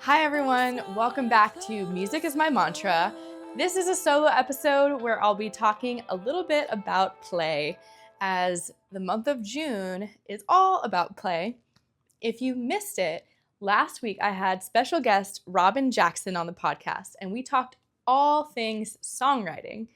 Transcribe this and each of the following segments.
Hi everyone, welcome back to Music is My Mantra. This is a solo episode where I'll be talking a little bit about play, as the month of June is all about play. If you missed it, last week I had special guest Robin Jackson on the podcast, and we talked all things songwriting.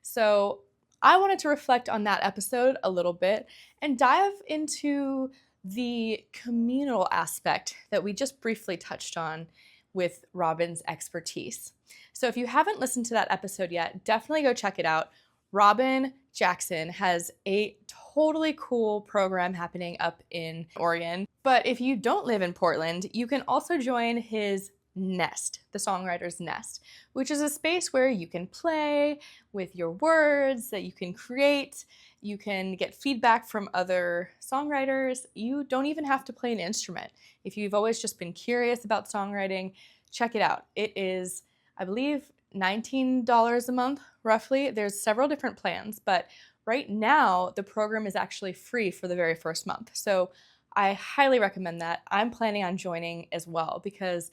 So I wanted to reflect on that episode a little bit and dive into the communal aspect that we just briefly touched on with Robin's expertise. So if you haven't listened to that episode yet, definitely go check it out. Robin Jackson has a totally cool program happening up in Oregon. But if you don't live in Portland, you can also join his Nest, the Songwriter's Nest, which is a space where you can play with your words, that you can create, you can get feedback from other songwriters. You don't even have to play an instrument. If you've always just been curious about songwriting, check it out. It is, I believe, $19 a month, roughly. There's several different plans, but right now the program is actually free for the very first month. So I highly recommend that. I'm planning on joining as well because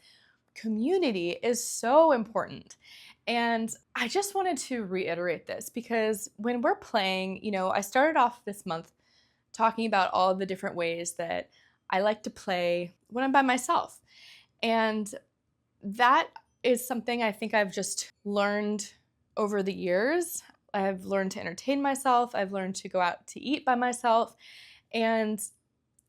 community is so important. And I just wanted to reiterate this because when we're playing, I started off this month talking about all of the different ways that I like to play when I'm by myself. And that is something I think I've just learned over the years. I've learned to entertain myself. I've learned to go out to eat by myself. And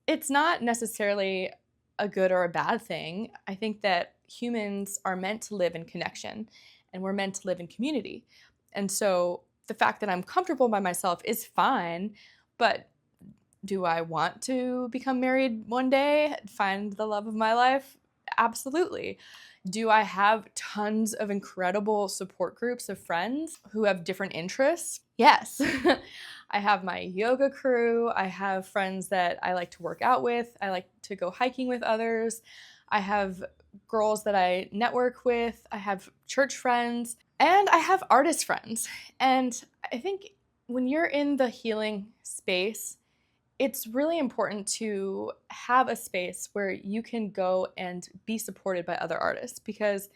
it's not necessarily a good or a bad thing. I think that humans are meant to live in connection and we're meant to live in community. And so the fact that I'm comfortable by myself is fine, but do I want to become married one day, find the love of my life? Absolutely. Do I have tons of incredible support groups of friends who have different interests? Yes. I have my yoga crew. I have friends that I like to work out with. I like to go hiking with others. I have girls that I network with. I have church friends. And I have artist friends. And I think when you're in the healing space, it's really important to have a space where you can go and be supported by other artists because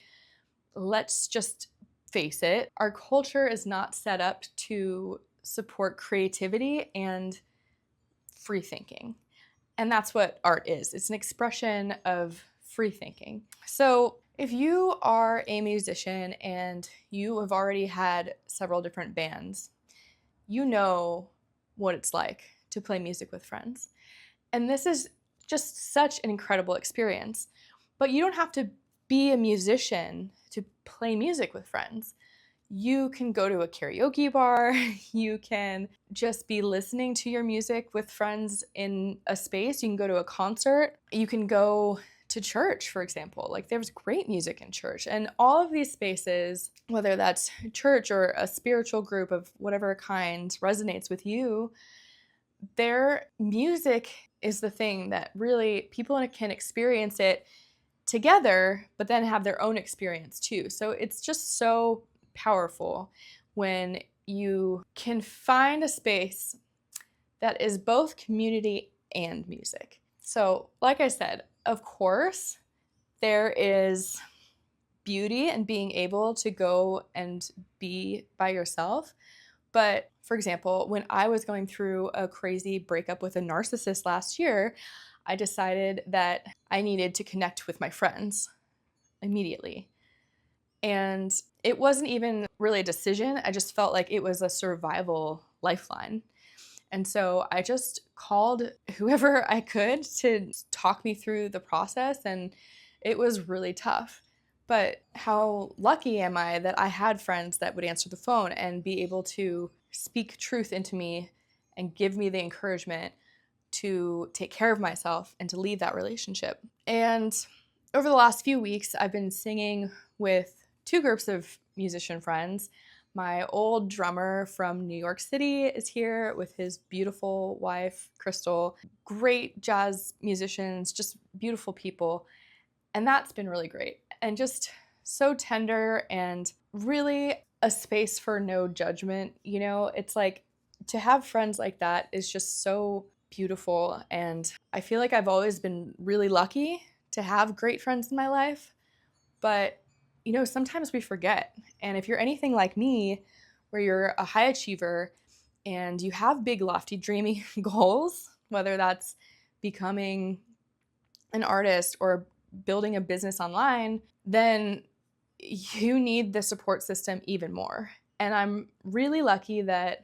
let's just face it, our culture is not set up to support creativity and free thinking. And that's what art is. It's an expression of free thinking. So if you are a musician and you have already had several different bands, you know what it's like to play music with friends. And this is just such an incredible experience. But you don't have to be a musician to play music with friends. You can go to a karaoke bar. You can just be listening to your music with friends in a space. You can go to a concert. You can go to church, for example. Like there's great music in church. And all of these spaces, whether that's church or a spiritual group of whatever kind resonates with you, their music is the thing that really people can experience it together, but then have their own experience too. So it's just so powerful when you can find a space that is both community and music. So, like I said, of course, there is beauty in being able to go and be by yourself. But for example, when I was going through a crazy breakup with a narcissist last year, I decided that I needed to connect with my friends immediately. And it wasn't even really a decision. I just felt like it was a survival lifeline. And so I just called whoever I could to talk me through the process, and it was really tough. But how lucky am I that I had friends that would answer the phone and be able to speak truth into me and give me the encouragement to take care of myself and to leave that relationship. And over the last few weeks, I've been singing with two groups of musician friends. My old drummer from New York City is here with his beautiful wife, Crystal. Great jazz musicians, just beautiful people. And that's been really great. And just so tender and really a space for no judgment. It's like to have friends like that is just so beautiful. And I feel like I've always been really lucky to have great friends in my life. But, sometimes we forget. And if you're anything like me, where you're a high achiever and you have big, lofty, dreamy goals, whether that's becoming an artist or building a business online, then you need the support system even more. And I'm really lucky that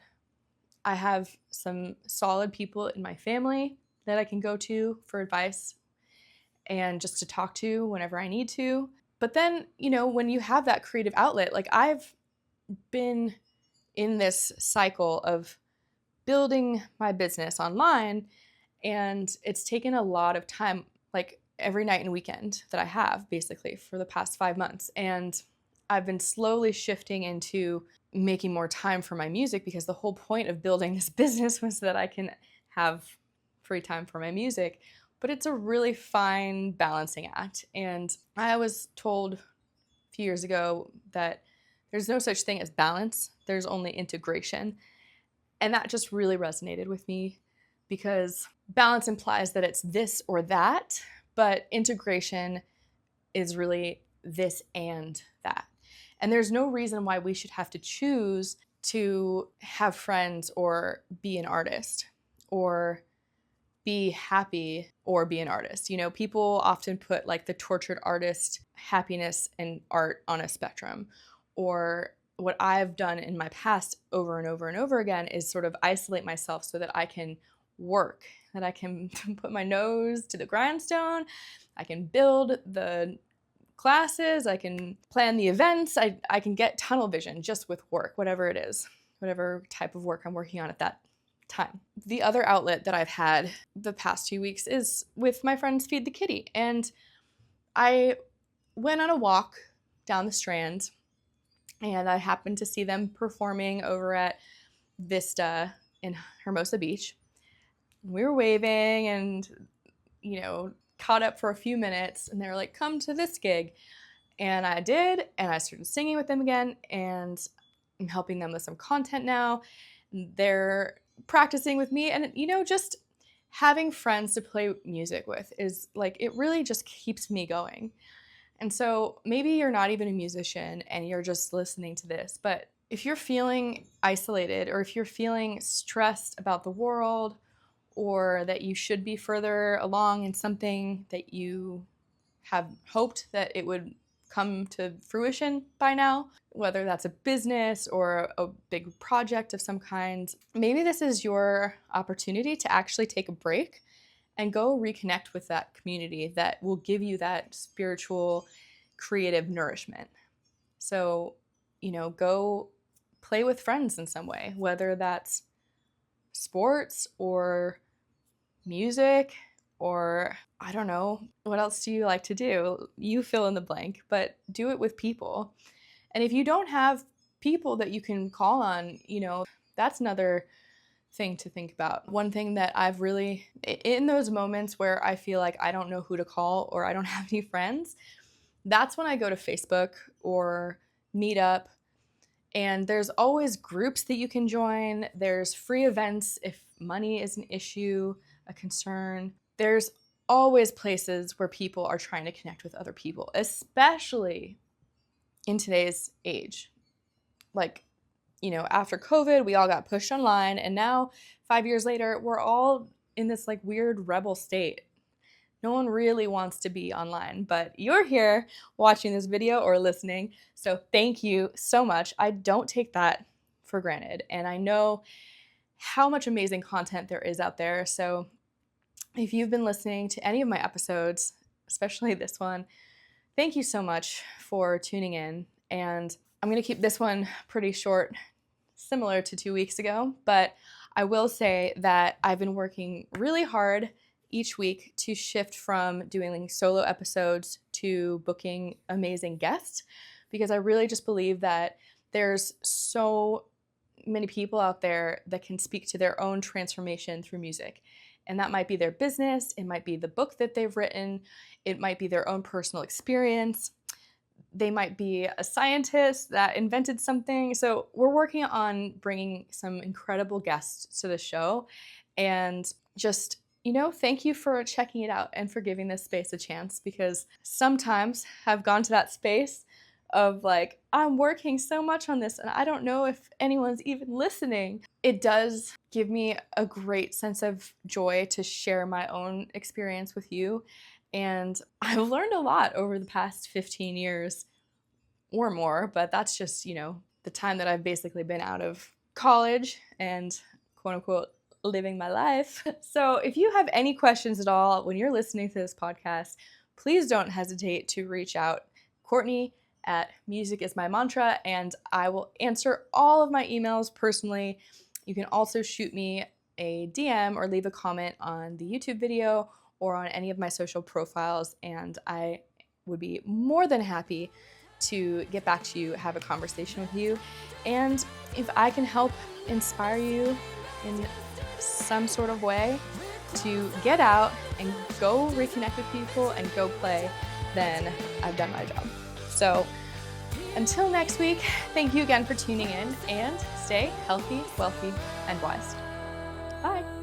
I have some solid people in my family that I can go to for advice and just to talk to whenever I need to. But then, when you have that creative outlet, like I've been in this cycle of building my business online, and it's taken a lot of time, like every night and weekend that I have basically for the past 5 months. And I've been slowly shifting into making more time for my music, because the whole point of building this business was that I can have free time for my music. But it's a really fine balancing act. And I was told a few years ago that there's no such thing as balance, there's only integration. And that just really resonated with me, because balance implies that it's this or that, but integration is really this and that. And there's no reason why we should have to choose to have friends or be an artist, or be happy or be an artist. People often put like the tortured artist happiness and art on a spectrum. Or what I've done in my past over and over and over again is sort of isolate myself so that I can work, that I can put my nose to the grindstone, I can build the classes, I can plan the events, I can get tunnel vision just with work, whatever it is, whatever type of work I'm working on at that time. The other outlet that I've had the past 2 weeks is with my friends Feed the Kitty. And I went on a walk down the Strand, and I happened to see them performing over at Vista in Hermosa Beach. We were waving and, caught up for a few minutes, and they were like, come to this gig. And I did, and I started singing with them again, and I'm helping them with some content now. They're practicing with me, and, just having friends to play music with is like, it really just keeps me going. And so maybe you're not even a musician and you're just listening to this, but if you're feeling isolated, or if you're feeling stressed about the world, or that you should be further along in something that you have hoped that it would come to fruition by now, whether that's a business or a big project of some kind, maybe this is your opportunity to actually take a break and go reconnect with that community that will give you that spiritual, creative nourishment. So, go play with friends in some way, whether that's sports or music, or I don't know, what else do you like to do? You fill in the blank, but do it with people. And if you don't have people that you can call on, that's another thing to think about. One thing that I've really, in those moments where I feel like I don't know who to call or I don't have any friends, that's when I go to Facebook or Meetup. And there's always groups that you can join. There's free events if money is an issue, a concern. There's always places where people are trying to connect with other people, especially in today's age. Like, after COVID, we all got pushed online, and now 5 years later, we're all in this like weird rebel state. No one really wants to be online, but you're here watching this video or listening, so thank you so much. I don't take that for granted, and I know how much amazing content there is out there. So if you've been listening to any of my episodes, especially this one, thank you so much for tuning in. And I'm going to keep this one pretty short, similar to 2 weeks ago, but I will say that I've been working really hard each week to shift from doing solo episodes to booking amazing guests, because I really just believe that there's so many people out there that can speak to their own transformation through music. And that might be their business, it might be the book that they've written, it might be their own personal experience. They might be a scientist that invented something. So we're working on bringing some incredible guests to the show and just Thank you for checking it out and for giving this space a chance, because sometimes I've gone to that space of like, I'm working so much on this and I don't know if anyone's even listening. It does give me a great sense of joy to share my own experience with you. And I've learned a lot over the past 15 years or more, but that's just, the time that I've basically been out of college and quote unquote living my life. So if you have any questions at all when you're listening to this podcast, please don't hesitate to reach out. Courtney at Music is My Mantra, and I will answer all of my emails personally. You can also shoot me a DM or leave a comment on the YouTube video or on any of my social profiles, and I would be more than happy to get back to you, have a conversation with you. And if I can help inspire you in some sort of way to get out and go reconnect with people and go play, then I've done my job. So until next week, thank you again for tuning in, and stay healthy, wealthy, and wise. Bye.